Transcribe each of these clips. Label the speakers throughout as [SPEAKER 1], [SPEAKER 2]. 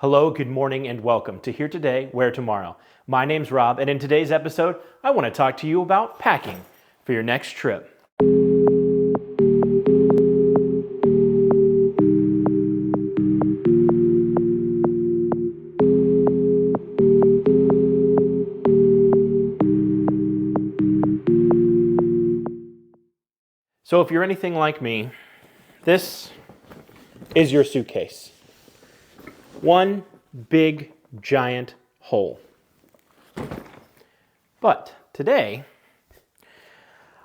[SPEAKER 1] Hello, good morning, and welcome to Here Today, Wear Tomorrow. My name's Rob, and in today's episode, I want to talk to you about packing for your next trip. So if you're anything like me, this is your suitcase. One big, giant hole. But today,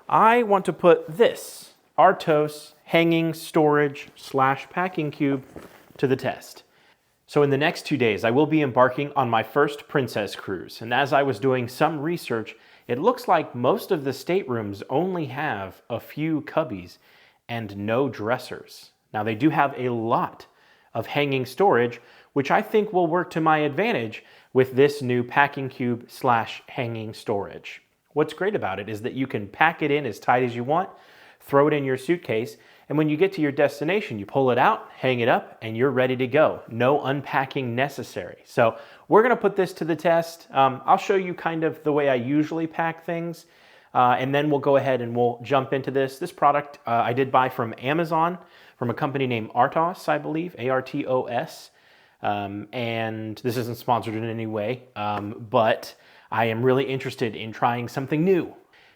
[SPEAKER 1] I want to put this ARTOS hanging storage / packing cube to the test. So in the next 2 days, I will be embarking on my first princess cruise. And as I was doing some research, it looks like most of the staterooms only have a few cubbies and no dressers. Now they do have a lot of hanging storage, which I think will work to my advantage with this new packing cube / hanging storage. What's great about it is that you can pack it in as tight as you want, throw it in your suitcase, and when you get to your destination, you pull it out, hang it up, and you're ready to go. No unpacking necessary. So we're gonna put this to the test. I'll show you kind of the way I usually pack things, and then we'll go ahead and we'll jump into this. This product I did buy from Amazon, from a company named ARTOS, I believe, ARTOS. And this isn't sponsored in any way, but I am really interested in trying something new.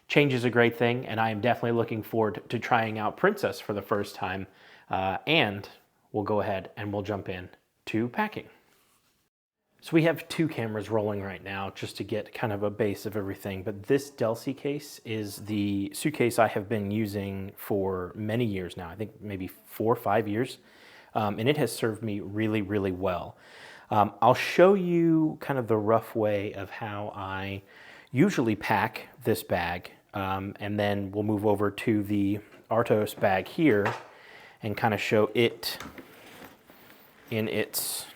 [SPEAKER 1] Change is a great thing, and I am definitely looking forward to trying out Princess for the first time. And we'll go ahead and we'll jump in to packing. So we have 2 cameras rolling right now just to get kind of a base of everything. But this Delcy case is the suitcase I have been using for many years now. I think maybe 4 or 5 years. And it has served me really, really well. I'll show you kind of the rough way of how I usually pack this bag. And then we'll move over to the ARTOS bag here and kind of show it in its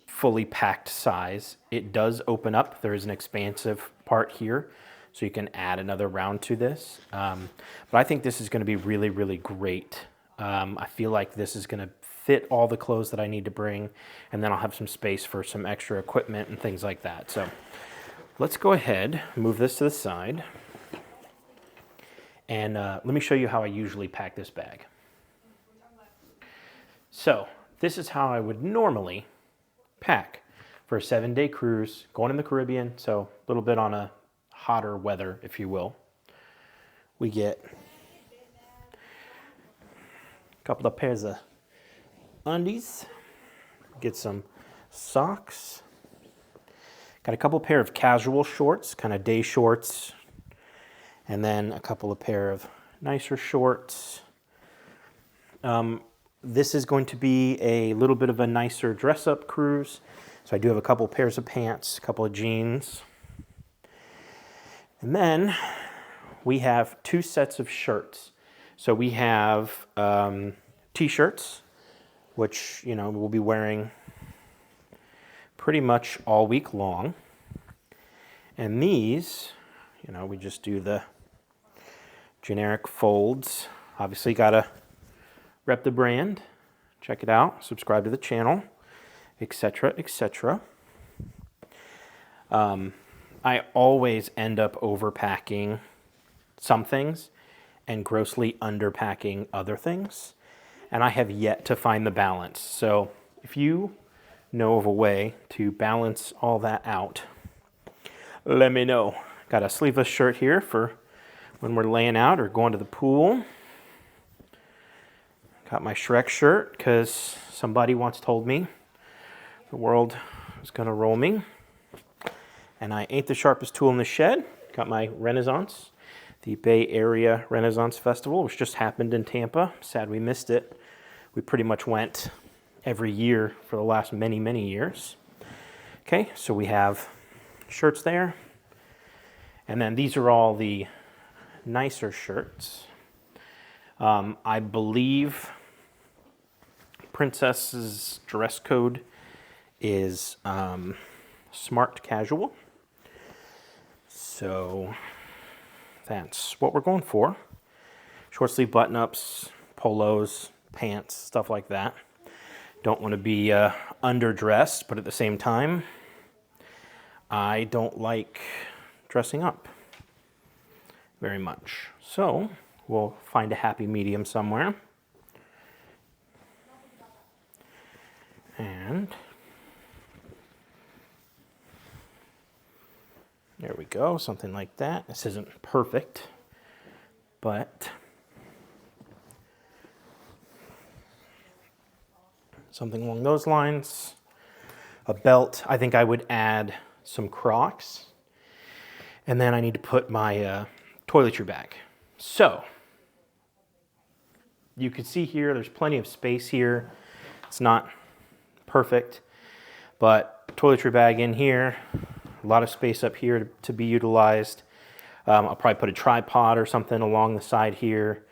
[SPEAKER 1] fully packed size. It does open up. There is an expansive part here, so you can add another round to this. But I think this is going to be really, really great. I feel like this is going to fit all the clothes that I need to bring, and then I'll have some space for some extra equipment and things like that. So let's go ahead, move this to the side, and let me show you how I usually pack this bag. So this is how I would normally pack for a 7-day cruise, going in the Caribbean, so a little bit on a hotter weather, if you will. We get a couple of pairs of undies, get some socks, got a couple pair of casual shorts, kind of day shorts, and then a couple of pair of nicer shorts. This is going to be a little bit of a nicer dress-up cruise, so I do have a couple pairs of pants, a couple of jeans, and then we have 2 sets of shirts. So we have t-shirts, which, you know, we'll be wearing pretty much all week long. And these, you know, we just do the generic folds. Obviously gotta rep the brand, check it out, subscribe to the channel, etc., etc. I always end up overpacking some things and grossly underpacking other things, and I have yet to find the balance. So if you know of a way to balance all that out, let me know. Got a sleeveless shirt here for when we're laying out or going to the pool. Got my Shrek shirt because somebody once told me the world was gonna roll me, and I ain't the sharpest tool in the shed. Got my Renaissance, the Bay Area Renaissance Festival, which just happened in Tampa. Sad we missed it. We pretty much went every year for the last many, many years. Okay, so we have shirts there. And then these are all the nicer shirts. I believe Princess's dress code is smart casual. So that's what we're going for. Short sleeve button-ups, polos, pants, stuff like that. Don't want to be underdressed, but at the same time, I don't like dressing up very much. So we'll find a happy medium somewhere. And there we go, something like that. This isn't perfect, but something along those lines. A belt, I think I would add some Crocs. And then I need to put my toiletry bag. So, you can see here, there's plenty of space here. It's not perfect, but toiletry bag in here, a lot of space up here to be utilized. I'll probably put a tripod or something along the side here,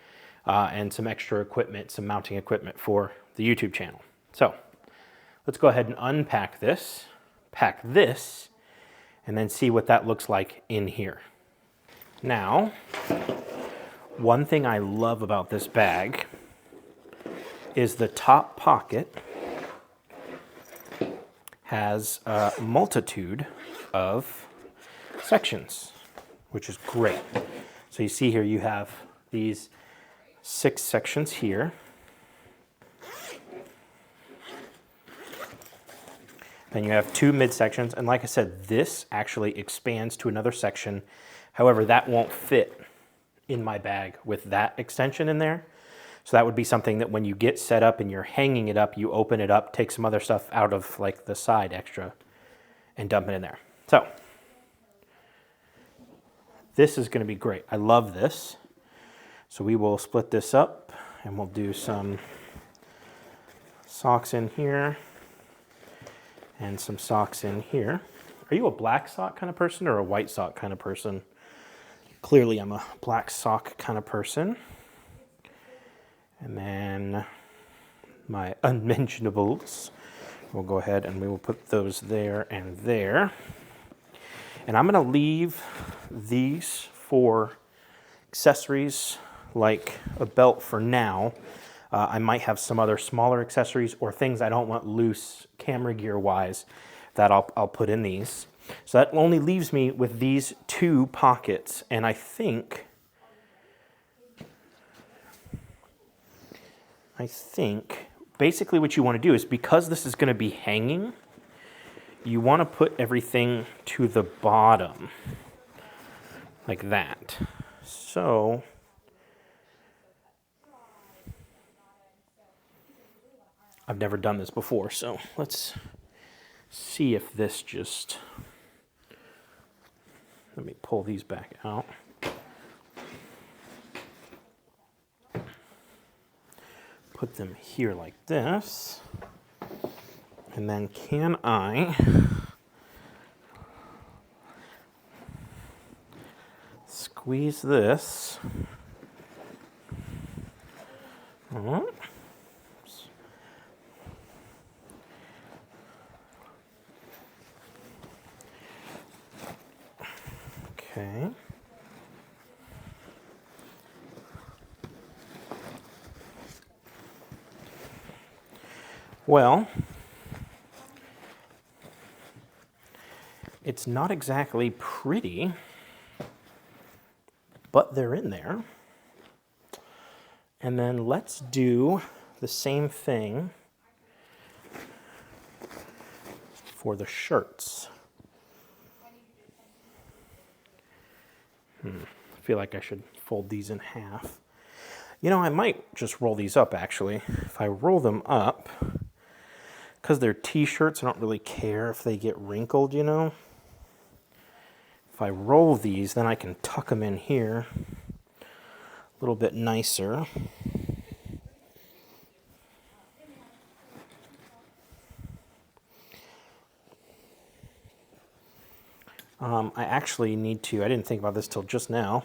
[SPEAKER 1] and some extra equipment, some mounting equipment for the YouTube channel. So, let's go ahead and unpack this, pack this, and then see what that looks like in here. Now, one thing I love about this bag is the top pocket has a multitude of sections, which is great. So you see here you have these 6 sections here. Then you have 2 midsections, and like I said, this actually expands to another section. However, that won't fit in my bag with that extension in there. So that would be something that when you get set up and you're hanging it up, you open it up, take some other stuff out of like the side extra and dump it in there. So this is going to be great. I love this. So we will split this up and we'll do some socks in here and some socks in here. Are you a black sock kind of person or a white sock kind of person? Clearly I'm a black sock kind of person. And then my unmentionables, we'll go ahead and we will put those there and there. And I'm going to leave these for accessories like a belt for now. I might have some other smaller accessories or things I don't want loose camera gear wise that I'll put in these. So that only leaves me with these 2 pockets, and I think basically what you want to do is, because this is going to be hanging, you want to put everything to the bottom like that. So I've never done this before, so let's see if this just, let me pull these back out. Put them here like this. And then can I squeeze this? Okay. Well, it's not exactly pretty, but they're in there. And then let's do the same thing for the shirts. I feel like I should fold these in half. You know, I might just roll these up actually. If I roll them up, because they're t-shirts, I don't really care if they get wrinkled, you know. If I roll these, then I can tuck them in here a little bit nicer. I actually need to, I didn't think about this till just now.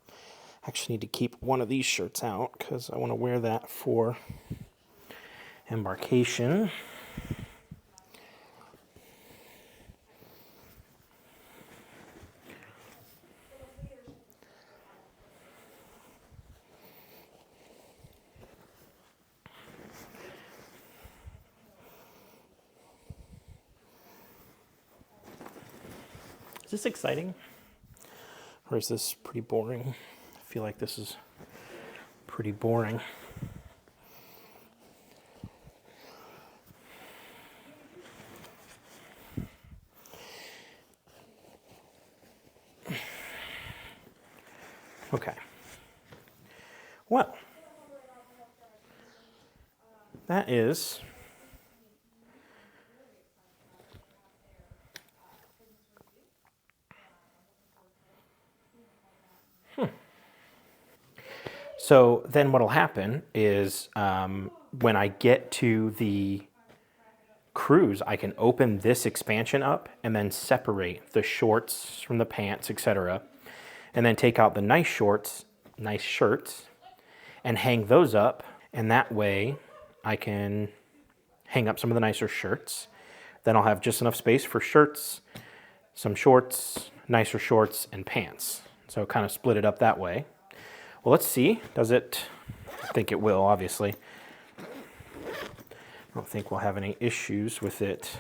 [SPEAKER 1] I actually need to keep one of these shirts out because I want to wear that for embarkation. Is this exciting? Or is this pretty boring? I feel like this is pretty boring. Okay. Well, that is So then what'll happen is when I get to the cruise, I can open this expansion up and then separate the shorts from the pants, etc. And then take out the nice shorts, nice shirts, and hang those up. And that way I can hang up some of the nicer shirts. Then I'll have just enough space for shirts, some shorts, nicer shorts, and pants. So kind of split it up that way. Well, let's see. Does it? I think it will, obviously. I don't think we'll have any issues with it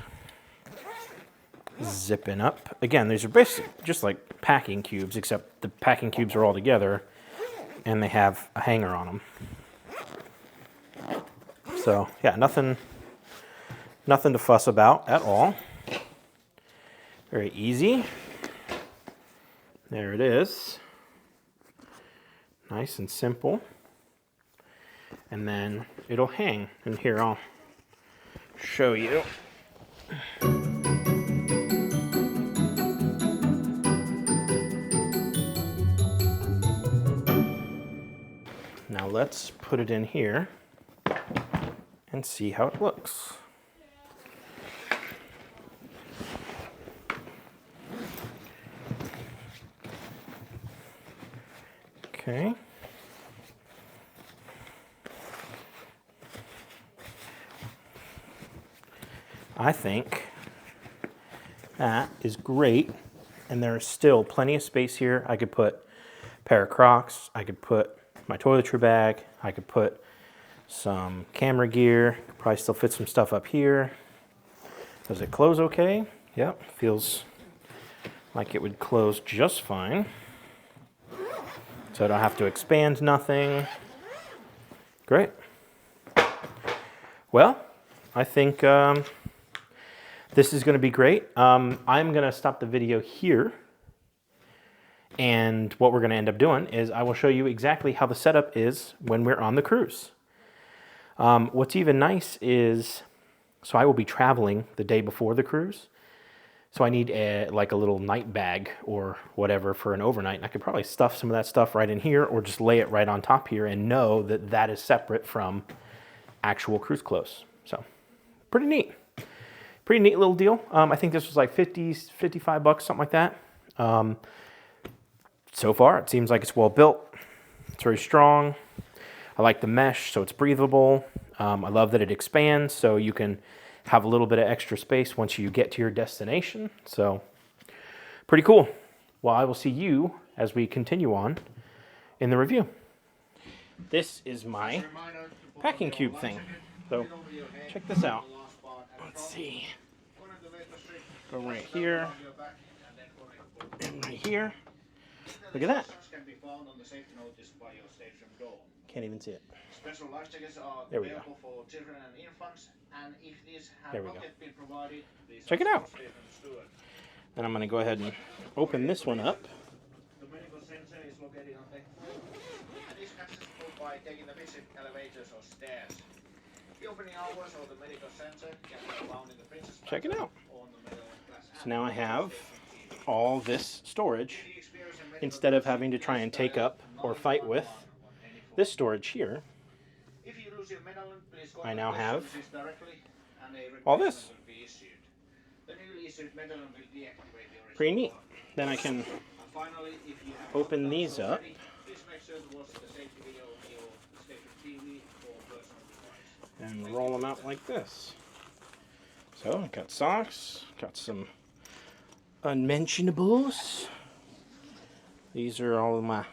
[SPEAKER 1] zipping up. Again, these are basically just like packing cubes, except the packing cubes are all together and they have a hanger on them. So yeah, nothing to fuss about at all. Very easy. There it is. Nice and simple. And then it'll hang. And here, I'll show you. Now let's put it in here and see how it looks. Okay. I think that is great, and there's still plenty of space here. I could put a pair of Crocs, I could put my toiletry bag, I could put some camera gear, could probably still fit some stuff up here. Does it close okay? Yep, feels like it would close just fine. So I don't have to expand nothing. Great. Well, I think this is going to be great. I'm going to stop the video here. And what we're going to end up doing is I will show you exactly how the setup is when we're on the cruise. What's even nice is, so I will be traveling the day before the cruise. So I need like a little night bag or whatever for an overnight. And I could probably stuff some of that stuff right in here or just lay it right on top here and know that that is separate from actual cruise clothes. So pretty neat. Pretty neat little deal. I think this was like 50, 55 bucks, something like that. So far, it seems like it's well built. It's very strong. I like the mesh, so it's breathable. I love that it expands, so you can have a little bit of extra space once you get to your destination. So pretty cool. Well, I will see you as we continue on in the review. This is my packing cube thing. So check this out. Let's see. Go right here and right here. Look at that. Can't even see it. There we go. There we go. Check it out. Then I'm going to go ahead and open this one up. Check it out. So now I have all this storage instead of having to try and take up or fight with this storage here. I now have all this. Pretty neat. Then I can open these up and roll them out like this. So I got socks, got some unmentionables. These are all of my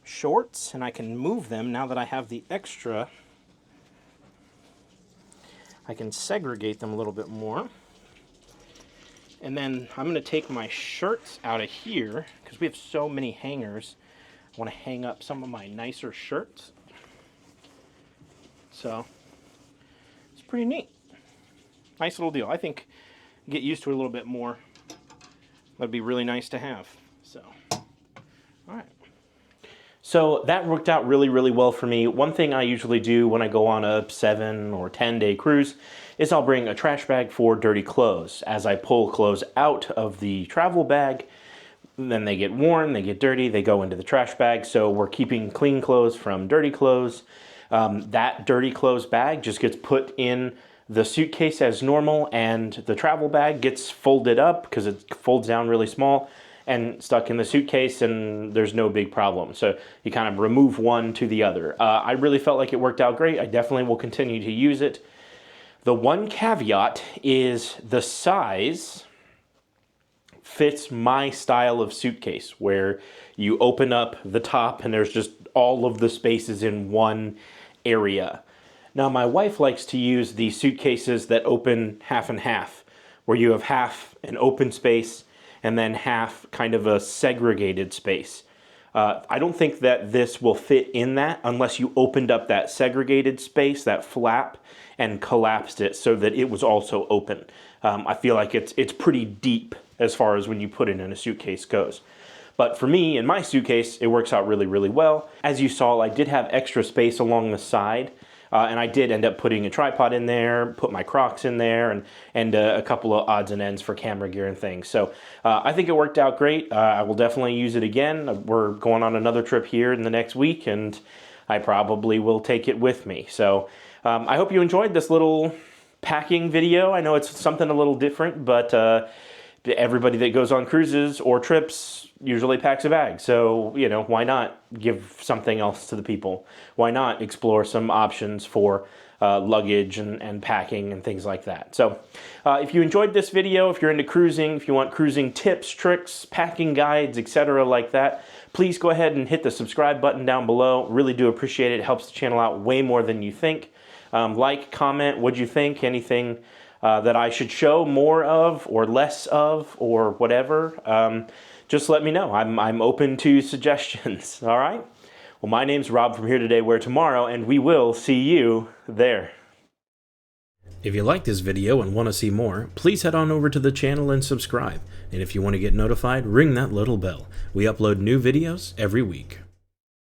[SPEAKER 1] shorts, and I can move them now that I have the extra. I can segregate them a little bit more. And then I'm going to take my shirts out of here because we have so many hangers. I want to hang up some of my nicer shirts. So it's pretty neat. Nice little deal. I think get used to it a little bit more. That'd be really nice to have. So, all right. So that worked out really, really well for me. One thing I usually do when I go on a 7 or 10-day cruise is I'll bring a trash bag for dirty clothes. As I pull clothes out of the travel bag, then they get worn, they get dirty, they go into the trash bag. So we're keeping clean clothes from dirty clothes. That dirty clothes bag just gets put in the suitcase as normal, and the travel bag gets folded up because it folds down really small and stuck in the suitcase, and there's no big problem. So you kind of remove one to the other. I really felt like it worked out great. I definitely will continue to use it. The one caveat is the size fits my style of suitcase, where you open up the top and there's just all of the spaces in one area. Now, my wife likes to use the suitcases that open half and half, where you have half an open space and then half kind of a segregated space. I don't think that this will fit in that unless you opened up that segregated space, that flap, and collapsed it so that it was also open. I feel like it's pretty deep as far as when you put it in a suitcase goes. But for me, in my suitcase, it works out really, really well. As you saw, I did have extra space along the side, and I did end up putting a tripod in there, put my Crocs in there, and a couple of odds and ends for camera gear and things. So I think it worked out great. I will definitely use it again. We're going on another trip here in the next week, and I probably will take it with me. So I hope you enjoyed this little packing video. I know it's something a little different, but everybody that goes on cruises or trips usually packs a bag. So, you know, why not give something else to the people? Why not explore some options for luggage and packing and things like that? So if you enjoyed this video, if you're into cruising, if you want cruising tips, tricks, packing guides, etc. like that, please go ahead and hit the subscribe button down below. Really do appreciate it. It helps the channel out way more than you think. Like, comment, what'd you think? Anything that I should show more of or less of or whatever, just let me know. I'm open to suggestions, all right? Well, my name's Rob from Here Today, Where Tomorrow, and we will see you there. If you like this video and want to see more, please head on over to the channel and subscribe. And if you want to get notified, ring that little bell. We upload new videos every week.